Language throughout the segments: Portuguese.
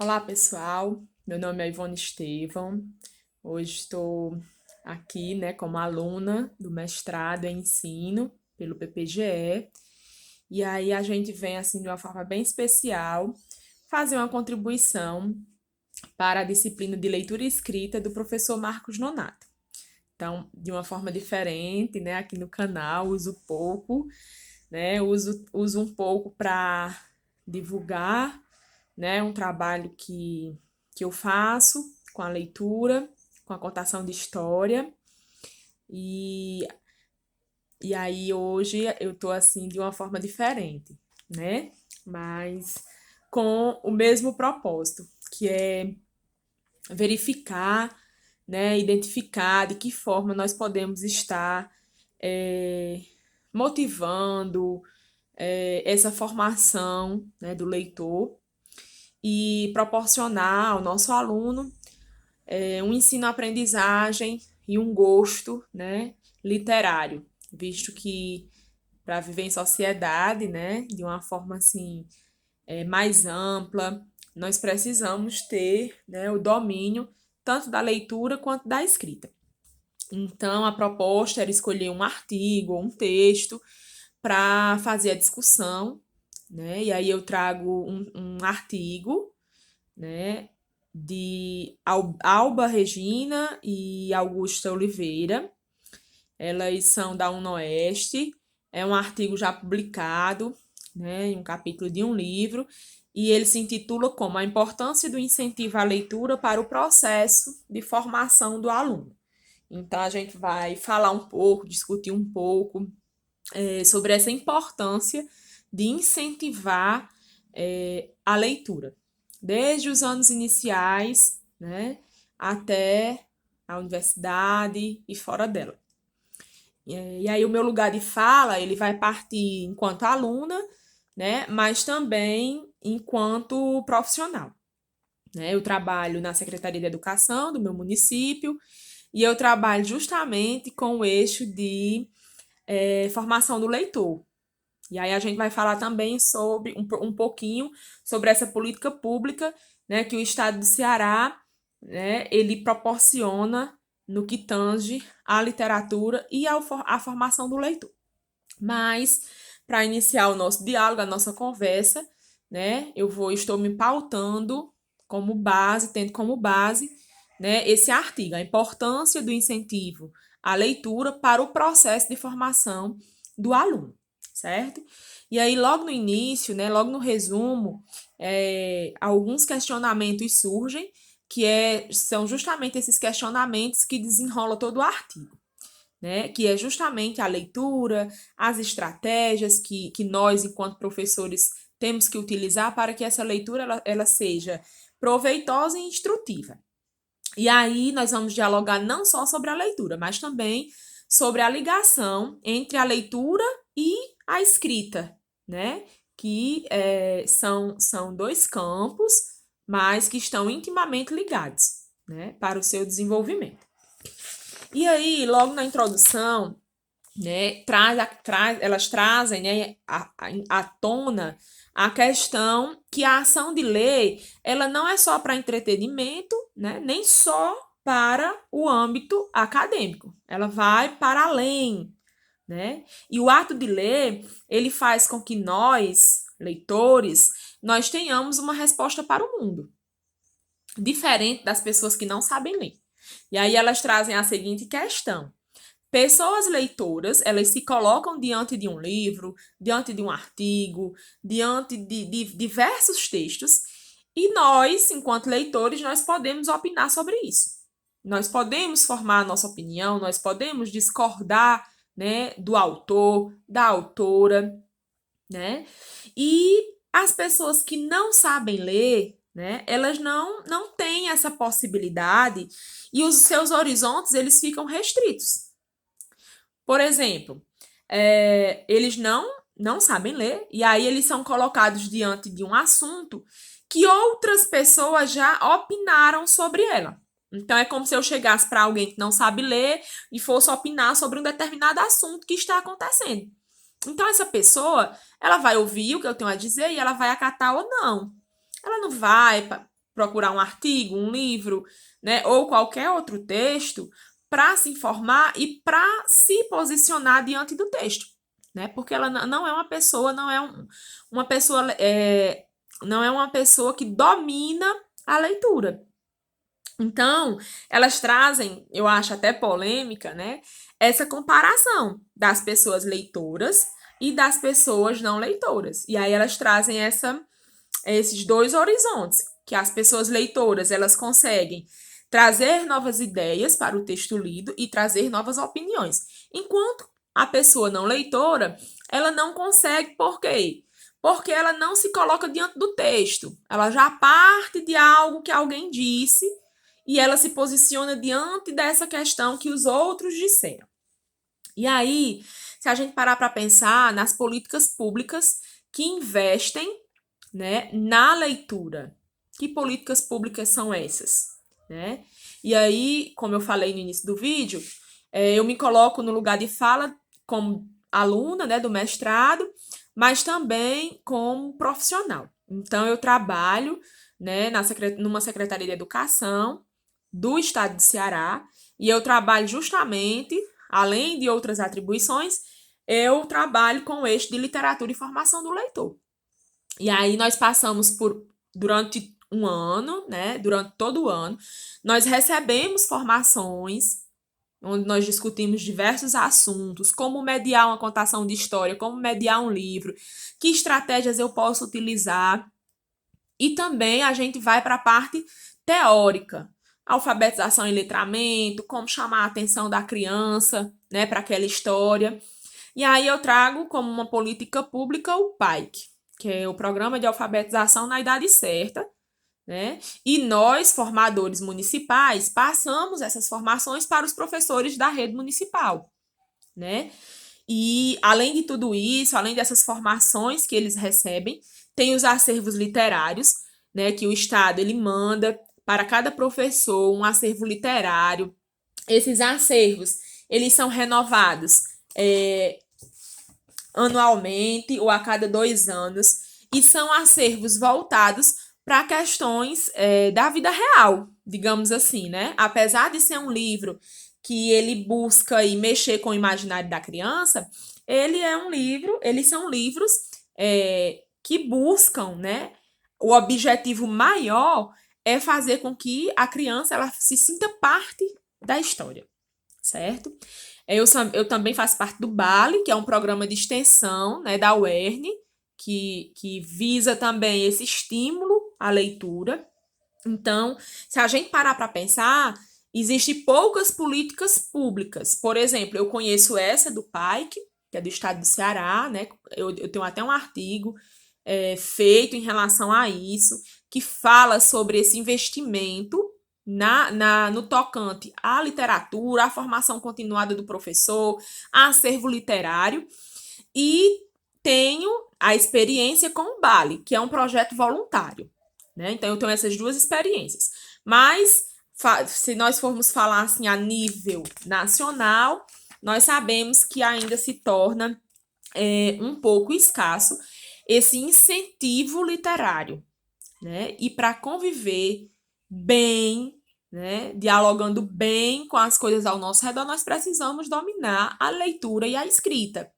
Olá, pessoal. Meu nome é Ivone Estevão. Hoje estou aqui, como aluna do mestrado em ensino pelo PPGE. E aí a gente vem assim de uma forma bem especial fazer uma contribuição para a disciplina de leitura e escrita do professor Marcos Nonato. Então, de uma forma diferente, aqui no canal, uso pouco, uso um pouco para divulgar, um trabalho que eu faço com a leitura, com a contação de história. E, e aí hoje eu tô assim de uma forma diferente, né? Mas com o mesmo propósito, que é verificar, identificar de que forma nós podemos estar é, motivando essa formação, do leitor e proporcionar ao nosso aluno um ensino-aprendizagem e um gosto, literário, visto que para viver em sociedade, de uma forma assim mais ampla, nós precisamos ter, o domínio tanto da leitura quanto da escrita. Então, a proposta era escolher um artigo ou um texto para fazer a discussão, E aí eu trago um artigo, né? De Alba Regina e Augusta Oliveira. Elas são da UNOeste. É um artigo já publicado, em um capítulo de um livro, e ele se intitula como A Importância do Incentivo à Leitura para o Processo de Formação do Aluno. Então, a gente vai falar um pouco, discutir um pouco sobre essa importância de incentivar a leitura, desde os anos iniciais, até a universidade e fora dela. E aí o meu lugar de fala, ele vai partir enquanto aluna, mas também enquanto profissional. Eu trabalho na Secretaria de Educação do meu município e eu trabalho justamente com o eixo de formação do leitor. E aí a gente vai falar também sobre um pouquinho sobre essa política pública, que o Estado do Ceará, ele proporciona no que tange à literatura e à formação do leitor. Mas, para iniciar o nosso diálogo, a nossa conversa, estou me pautando como base, tendo como base, esse artigo, a importância do incentivo à leitura para o processo de formação do aluno, certo? E aí, logo no início, logo no resumo, alguns questionamentos surgem, são justamente esses questionamentos que desenrolam todo o artigo. Que é justamente a leitura, as estratégias que nós, enquanto professores, temos que utilizar para que essa leitura ela seja proveitosa e instrutiva. E aí nós vamos dialogar não só sobre a leitura, mas também sobre a ligação entre a leitura e a escrita, que são dois campos, mas que estão intimamente ligados, para o seu desenvolvimento. E aí, logo na introdução, elas trazem à tona a questão que a ação de ler, ela não é só para entretenimento, nem só para o âmbito acadêmico. Ela vai para além, E o ato de ler, ele faz com que nós, leitores, nós tenhamos uma resposta para o mundo, diferente das pessoas que não sabem ler. E aí elas trazem a seguinte questão: pessoas leitoras, elas se colocam diante de um livro, diante de um artigo, diante de diversos textos, e nós, enquanto leitores, nós podemos opinar sobre isso. Nós podemos formar a nossa opinião, nós podemos discordar, do autor, da autora, E as pessoas que não sabem ler, elas não têm essa possibilidade e os seus horizontes, eles ficam restritos. Por exemplo, eles não sabem ler e aí eles são colocados diante de um assunto que outras pessoas já opinaram sobre ela. Então, é como se eu chegasse para alguém que não sabe ler e fosse opinar sobre um determinado assunto que está acontecendo. Então, essa pessoa, ela vai ouvir o que eu tenho a dizer e ela vai acatar ou não. Ela não vai procurar um artigo, um livro, né, ou qualquer outro texto para se informar e para se posicionar diante do texto, né? Porque ela não é uma pessoa, uma pessoa, não é uma pessoa que domina a leitura. Então, elas trazem, eu acho até polêmica, né, essa comparação das pessoas leitoras e das pessoas não leitoras. E aí elas trazem esses dois horizontes, que as pessoas leitoras, elas conseguem trazer novas ideias para o texto lido e trazer novas opiniões. Enquanto a pessoa não leitora, ela não consegue, por quê? Porque ela não se coloca diante do texto. Ela já parte de algo que alguém disse e ela se posiciona diante dessa questão que os outros disseram. E aí, se a gente parar para pensar nas políticas públicas que investem, né, na leitura, que políticas públicas são essas, né? E aí, como eu falei no início do vídeo, eu me coloco no lugar de fala como aluna, né, do mestrado, mas também como profissional. Então, eu trabalho, né, numa Secretaria de Educação do Estado do Ceará, e eu trabalho justamente, além de outras atribuições, eu trabalho com o eixo de literatura e formação do leitor. E aí nós passamos durante um ano, né, durante todo o ano, nós recebemos formações onde nós discutimos diversos assuntos, como mediar uma contação de história, como mediar um livro, que estratégias eu posso utilizar. E também a gente vai para a parte teórica, alfabetização e letramento, como chamar a atenção da criança, né, para aquela história. E aí eu trago como uma política pública o PAIC, que é o Programa de Alfabetização na Idade Certa, né? E nós, formadores municipais, passamos essas formações para os professores da rede municipal, né? E além de tudo isso, além dessas formações que eles recebem, tem os acervos literários, né, que o Estado ele manda para cada professor um acervo literário. Esses acervos, eles são renovados anualmente ou a cada 2 anos e são acervos voltados para questões da vida real, digamos assim, né? Apesar de ser um livro que ele busca aí mexer com o imaginário da criança, eles são livros que buscam, né? O objetivo maior é fazer com que a criança ela se sinta parte da história, certo? Eu também faço parte do BALE, que é um programa de extensão, né, da UERN, que visa também esse estímulo à leitura. Então, se a gente parar para pensar, existem poucas políticas públicas. Por exemplo, eu conheço essa do PAIC, que é do estado do Ceará, né? Eu tenho até um artigo feito em relação a isso, que fala sobre esse investimento no tocante à literatura, à formação continuada do professor, acervo literário, e tenho a experiência com o BALE, que é um projeto voluntário, né? Então, eu tenho essas duas experiências. Mas, se nós formos falar assim a nível nacional, nós sabemos que ainda se torna um pouco escasso esse incentivo literário, né? E para conviver bem, né, dialogando bem com as coisas ao nosso redor, nós precisamos dominar a leitura e a escrita.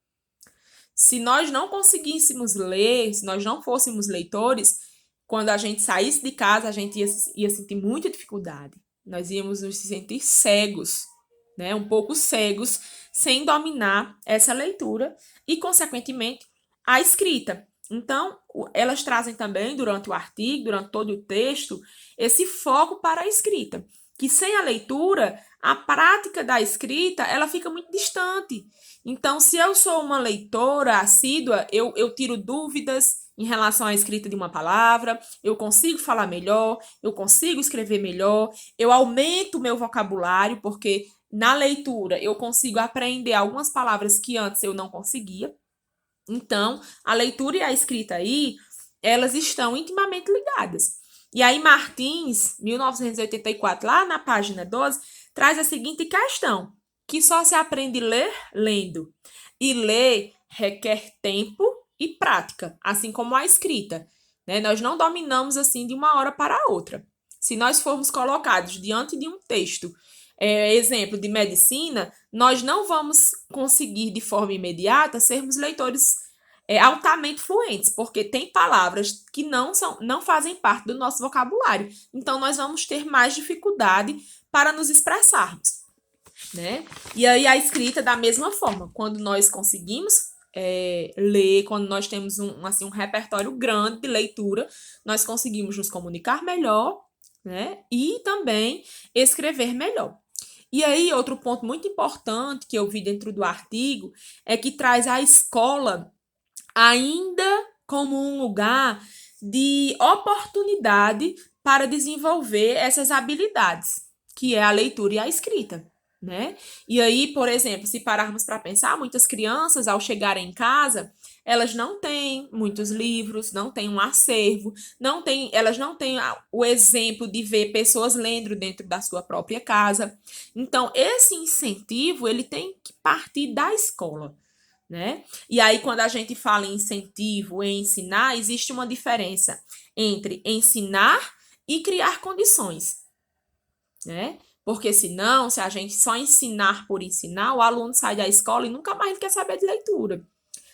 Se nós não conseguíssemos ler, se nós não fôssemos leitores, quando a gente saísse de casa, a gente ia sentir muita dificuldade. Nós íamos nos sentir cegos, né, um pouco cegos, sem dominar essa leitura e, consequentemente, a escrita. Então, elas trazem também, durante o artigo, durante todo o texto, esse foco para a escrita. Que sem a leitura, a prática da escrita, ela fica muito distante. Então, se eu sou uma leitora assídua, eu tiro dúvidas em relação à escrita de uma palavra, eu consigo falar melhor, eu consigo escrever melhor, eu aumento o meu vocabulário, porque na leitura eu consigo aprender algumas palavras que antes eu não conseguia. Então, a leitura e a escrita aí, elas estão intimamente ligadas. E aí, Martins, 1984, lá na página 12, traz a seguinte questão, que só se aprende a ler lendo. E ler requer tempo e prática, assim como a escrita, né? Nós não dominamos assim de uma hora para a outra. Se nós formos colocados diante de um texto, exemplo de medicina, nós não vamos conseguir de forma imediata sermos leitores altamente fluentes, porque tem palavras que não fazem parte do nosso vocabulário. Então, nós vamos ter mais dificuldade para nos expressarmos, né? E aí a escrita da mesma forma, quando nós conseguimos ler, quando nós temos um repertório grande de leitura, nós conseguimos nos comunicar melhor, né? E também escrever melhor. E aí, outro ponto muito importante que eu vi dentro do artigo é que traz a escola ainda como um lugar de oportunidade para desenvolver essas habilidades, que é a leitura e a escrita, né? E aí, por exemplo, se pararmos para pensar, muitas crianças, ao chegarem em casa, elas não têm muitos livros, não têm um acervo, elas não têm o exemplo de ver pessoas lendo dentro da sua própria casa. Então, esse incentivo, ele tem que partir da escola, né? E aí, quando a gente fala em incentivo, em ensinar, existe uma diferença entre ensinar e criar condições, né? Porque senão, se a gente só ensinar por ensinar, o aluno sai da escola e nunca mais quer saber de leitura.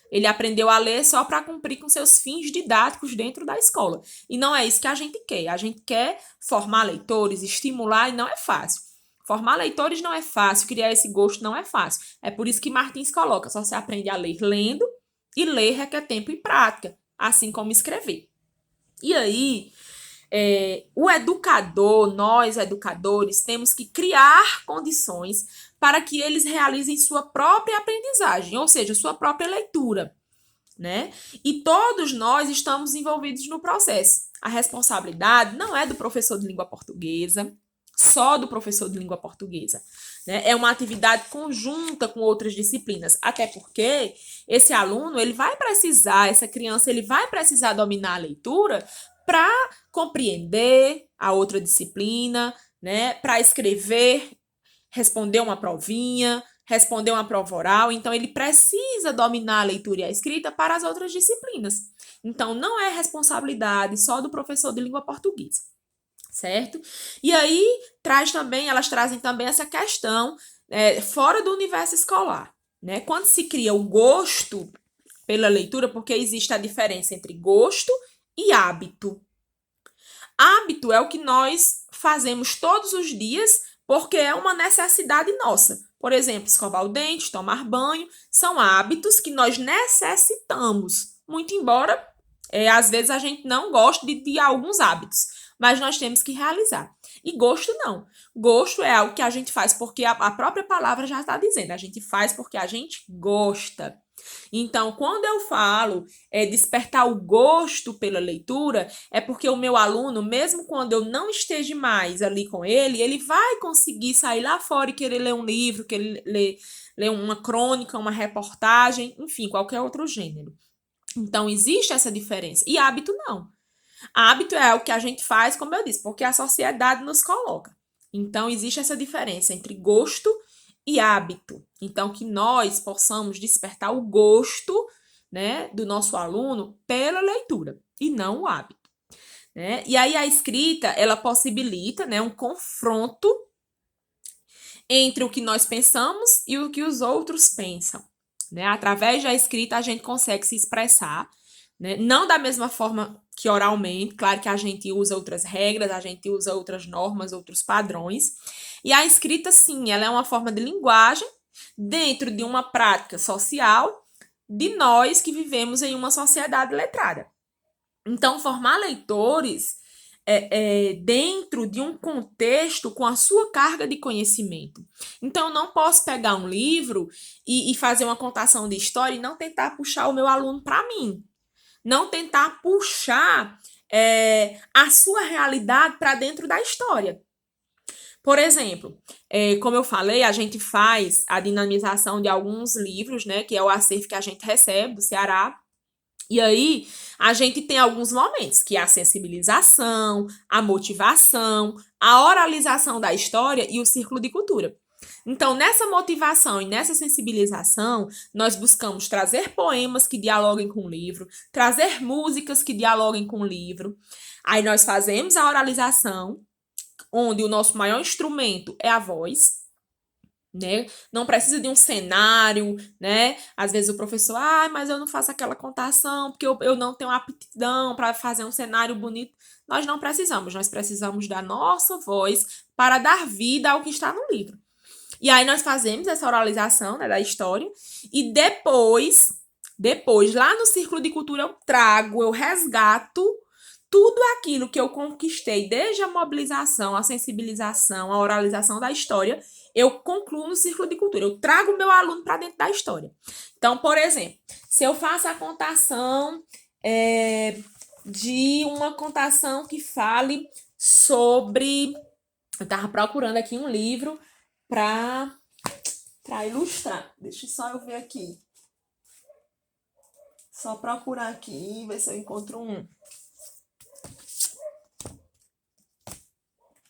Ele aprendeu a ler só para cumprir com seus fins didáticos dentro da escola. E não é isso que a gente quer. A gente quer formar leitores, estimular, e não é fácil. Formar leitores não é fácil, criar esse gosto não é fácil. É por isso que Martins coloca, só se aprende a ler lendo, e ler requer tempo e prática, assim como escrever. E aí, o educador, nós educadores, temos que criar condições para que eles realizem sua própria aprendizagem, ou seja, sua própria leitura, né? E todos nós estamos envolvidos no processo. A responsabilidade não é do professor de língua portuguesa, só do professor de língua portuguesa, né? É uma atividade conjunta com outras disciplinas, até porque esse aluno, ele vai precisar, essa criança, ele vai precisar dominar a leitura para compreender a outra disciplina, né? Para escrever, responder uma provinha, responder uma prova oral. Então, ele precisa dominar a leitura e a escrita para as outras disciplinas. Então, não é responsabilidade só do professor de língua portuguesa, certo? E aí, elas trazem também essa questão fora do universo escolar, né? Quando se cria o gosto pela leitura, porque existe a diferença entre gosto e hábito. Hábito é o que nós fazemos todos os dias porque é uma necessidade nossa. Por exemplo, escovar o dente, tomar banho, são hábitos que nós necessitamos. Muito embora, às vezes, a gente não goste de alguns hábitos, mas nós temos que realizar. E gosto não. Gosto é algo que a gente faz porque a própria palavra já está dizendo. A gente faz porque a gente gosta. Então, quando eu falo despertar o gosto pela leitura, é porque o meu aluno, mesmo quando eu não esteja mais ali com ele, ele vai conseguir sair lá fora e querer ler um livro, querer ler uma crônica, uma reportagem, enfim, qualquer outro gênero. Então, existe essa diferença. E hábito não. Hábito é o que a gente faz, como eu disse, porque a sociedade nos coloca. Então, existe essa diferença entre gosto e hábito. Então, que nós possamos despertar o gosto, né, do nosso aluno pela leitura e não o hábito, né? E aí a escrita, ela possibilita, né, um confronto entre o que nós pensamos e o que os outros pensam, né? Através da escrita a gente consegue se expressar, né? Não da mesma forma que oralmente, claro que a gente usa outras regras, a gente usa outras normas, outros padrões. E a escrita, sim, ela é uma forma de linguagem dentro de uma prática social de nós que vivemos em uma sociedade letrada. Então, formar leitores dentro de um contexto com a sua carga de conhecimento. Então, eu não posso pegar um livro e fazer uma contação de história e não tentar puxar o meu aluno para mim. Não tentar puxar a sua realidade para dentro da história. Por exemplo, como eu falei, a gente faz a dinamização de alguns livros, né, que é o acervo que a gente recebe do Ceará. E aí, a gente tem alguns momentos, que é a sensibilização, a motivação, a oralização da história e o círculo de cultura. Então, nessa motivação e nessa sensibilização, nós buscamos trazer poemas que dialoguem com o livro, trazer músicas que dialoguem com o livro. Aí nós fazemos a oralização, onde o nosso maior instrumento é a voz, né? Não precisa de um cenário, né? Às vezes o professor, mas eu não faço aquela contação porque eu não tenho aptidão para fazer um cenário bonito. Nós não precisamos, nós precisamos da nossa voz para dar vida ao que está no livro. E aí nós fazemos essa oralização, né, da história e depois, lá no Círculo de Cultura eu resgato tudo aquilo que eu conquistei, desde a mobilização, a sensibilização, a oralização da história, eu concluo no Círculo de Cultura. Eu trago o meu aluno para dentro da história. Então, por exemplo, se eu faço a contação de uma contação que fale sobre... Eu estava procurando aqui um livro para ilustrar. Deixa só eu ver aqui. Só procurar aqui e ver se eu encontro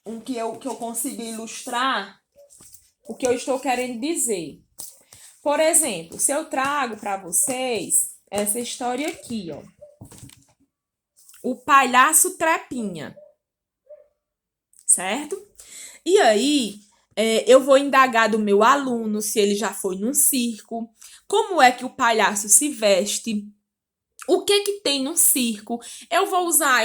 um que eu consiga ilustrar o que eu estou querendo dizer. Por exemplo, se eu trago para vocês essa história aqui, ó. O Palhaço Trepinha. Certo? E aí, eu vou indagar do meu aluno se ele já foi num circo, como é que o palhaço se veste, o que tem num circo. Eu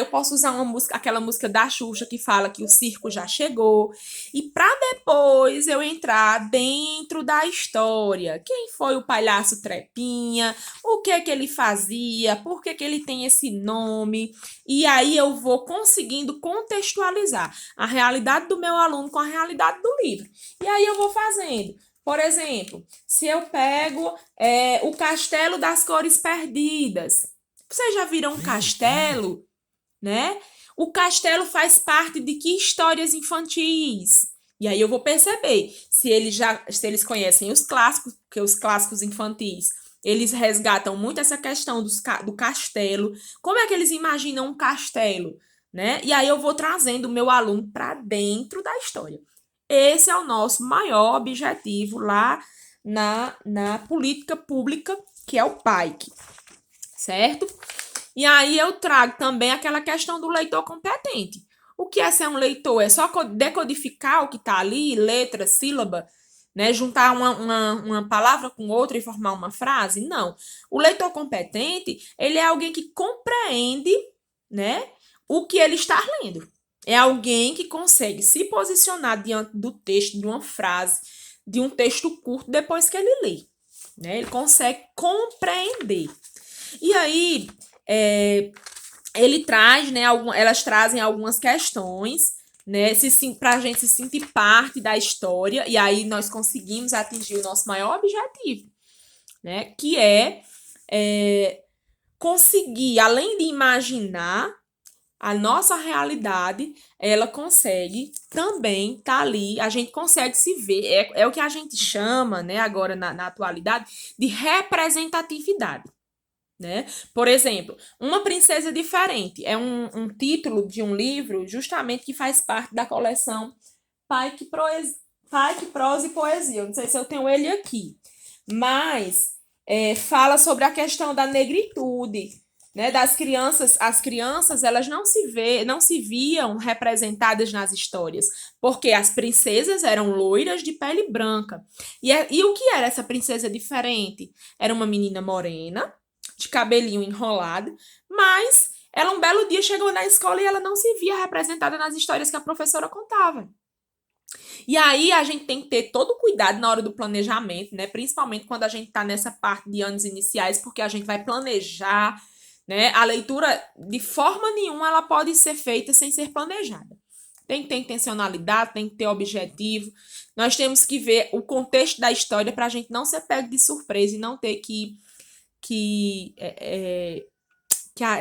posso usar uma música, aquela música da Xuxa que fala que o circo já chegou. E para depois eu entrar dentro da história. Quem foi o Palhaço Trepinha? O que ele fazia? Por que ele tem esse nome? E aí eu vou conseguindo contextualizar a realidade do meu aluno com a realidade do livro. E aí eu vou fazendo. Por exemplo, se eu pego o Castelo das Cores Perdidas. Vocês já viram um castelo, né? O castelo faz parte de que histórias infantis? E aí eu vou perceber se eles conhecem os clássicos, porque os clássicos infantis, eles resgatam muito essa questão do castelo. Como é que eles imaginam um castelo, né? E aí eu vou trazendo o meu aluno para dentro da história. Esse é o nosso maior objetivo lá na política pública, que é o PAIC, certo? E aí eu trago também aquela questão do leitor competente. O que é ser um leitor? É só decodificar o que está ali, letra, sílaba, né? Juntar uma palavra com outra e formar uma frase? Não. O leitor competente, ele é alguém que compreende, né, o que ele está lendo. É alguém que consegue se posicionar diante do texto, de uma frase, de um texto curto, depois que ele lê, né? Ele consegue compreender. E aí, ele traz, né, elas trazem algumas questões, né, para a gente se sentir parte da história, e aí nós conseguimos atingir o nosso maior objetivo, né, que é conseguir, além de imaginar a nossa realidade, ela consegue também estar ali, a gente consegue se ver, é o que a gente chama, né, agora na atualidade, de representatividade. Né? Por exemplo, Uma Princesa Diferente é um título de um livro justamente que faz parte da coleção Pike, Prosa e Poesia. Eu não sei se eu tenho ele aqui, mas fala sobre a questão da negritude, né? Das crianças. As crianças, elas não se viam representadas nas histórias, porque as princesas eram loiras de pele branca. E o que era essa princesa diferente? Era uma menina morena, de cabelinho enrolado, mas ela um belo dia chegou na escola e ela não se via representada nas histórias que a professora contava. E aí a gente tem que ter todo o cuidado na hora do planejamento, né? Principalmente quando a gente está nessa parte de anos iniciais, porque a gente vai planejar, né? A leitura, de forma nenhuma, ela pode ser feita sem ser planejada. Tem que ter intencionalidade, tem que ter objetivo. Nós temos que ver o contexto da história para a gente não ser pego de surpresa e não ter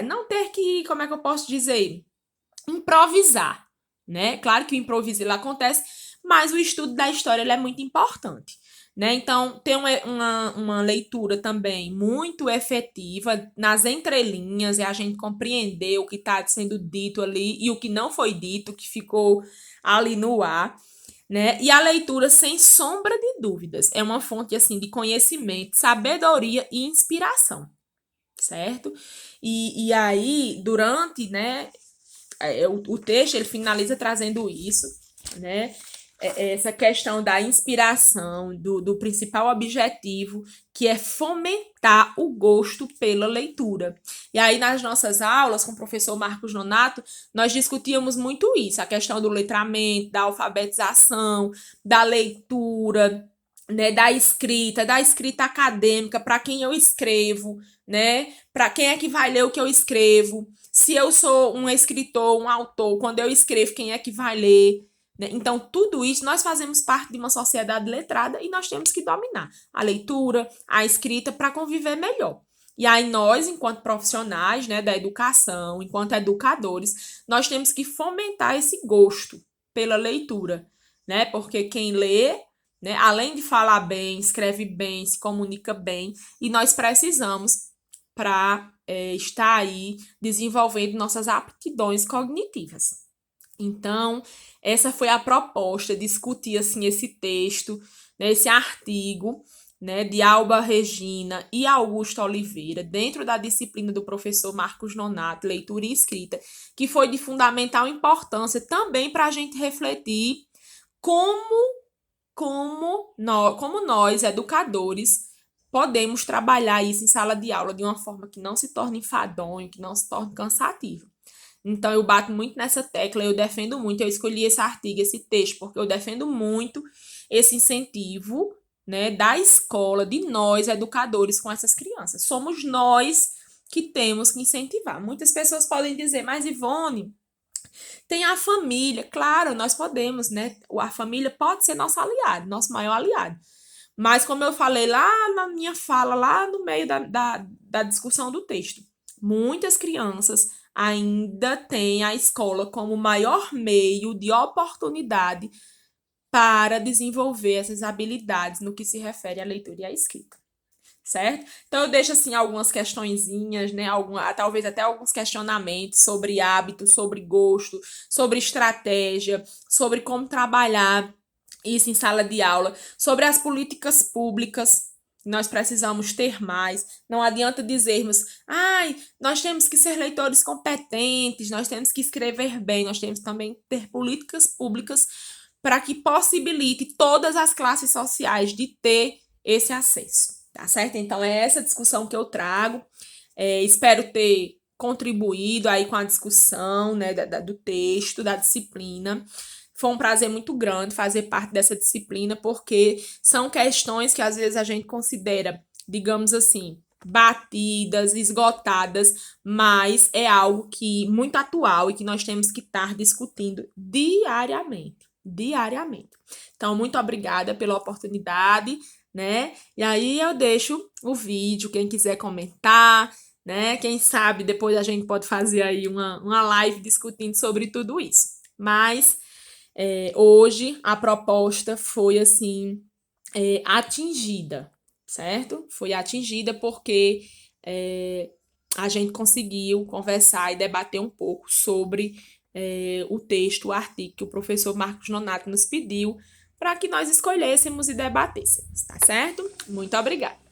não ter que, como é que eu posso dizer? Improvisar, né? Claro que o improviso ele acontece, mas o estudo da história ele é muito importante, né? Então, tem uma leitura também muito efetiva nas entrelinhas, é a gente compreender o que está sendo dito ali e o que não foi dito, que ficou ali no ar, né? E a leitura, sem sombra de dúvidas, é uma fonte assim de conhecimento, sabedoria e inspiração, certo? E aí, durante, né, o texto, ele finaliza trazendo isso, né? Essa questão da inspiração, do principal objetivo, que é fomentar o gosto pela leitura. E aí, nas nossas aulas com o professor Marcos Nonato, nós discutíamos muito isso, a questão do letramento, da alfabetização, da leitura, né, da escrita acadêmica, para quem eu escrevo, né? Para quem é que vai ler o que eu escrevo? Se eu sou um escritor, um autor, quando eu escrevo, quem é que vai ler? Né? Então, tudo isso, nós fazemos parte de uma sociedade letrada e nós temos que dominar a leitura, a escrita, para conviver melhor. E aí, nós, enquanto profissionais, né, da educação, enquanto educadores, nós temos que fomentar esse gosto pela leitura, né? Porque quem lê, né, além de falar bem, escreve bem, se comunica bem, e nós precisamos para estar aí desenvolvendo nossas aptidões cognitivas. Então, essa foi a proposta, discutir assim esse texto, né, esse artigo, né, de Alba Regina e Augusto Oliveira, dentro da disciplina do professor Marcos Nonato, leitura e escrita, que foi de fundamental importância também para a gente refletir como nós, educadores, podemos trabalhar isso em sala de aula de uma forma que não se torne enfadonho, que não se torne cansativo. Então, eu bato muito nessa tecla, eu defendo muito, eu escolhi esse artigo, esse texto, porque eu defendo muito esse incentivo, né, da escola, de nós, educadores, com essas crianças. Somos nós que temos que incentivar. Muitas pessoas podem dizer, mas Ivone, tem a família. Claro, nós podemos, né? A família pode ser nosso aliado, nosso maior aliado. Mas, como eu falei lá na minha fala, lá no meio da discussão do texto, muitas crianças ainda têm a escola como maior meio de oportunidade para desenvolver essas habilidades no que se refere à leitura e à escrita, certo? Então eu deixo assim algumas questõezinhas, né, talvez até alguns questionamentos sobre hábitos, sobre gosto, sobre estratégia, sobre como trabalhar isso em sala de aula, sobre as políticas públicas. Nós precisamos ter mais. Não adianta dizermos, ai, nós temos que ser leitores competentes, nós temos que escrever bem, nós temos também que ter políticas públicas para que possibilite todas as classes sociais de ter esse acesso, tá certo? Então, é essa discussão que eu trago. Espero ter contribuído aí com a discussão, né, do texto, da disciplina. Foi um prazer muito grande fazer parte dessa disciplina, porque são questões que às vezes a gente considera, digamos assim, batidas, esgotadas, mas é algo que muito atual e que nós temos que estar discutindo diariamente, diariamente. Então, muito obrigada pela oportunidade, né? E aí eu deixo o vídeo, quem quiser comentar, né? Quem sabe depois a gente pode fazer aí uma live discutindo sobre tudo isso. Mas hoje a proposta foi assim atingida, certo? Foi atingida porque a gente conseguiu conversar e debater um pouco sobre o texto, o artigo que o professor Marcos Nonato nos pediu para que nós escolhêssemos e debatêssemos, tá certo? Muito obrigada.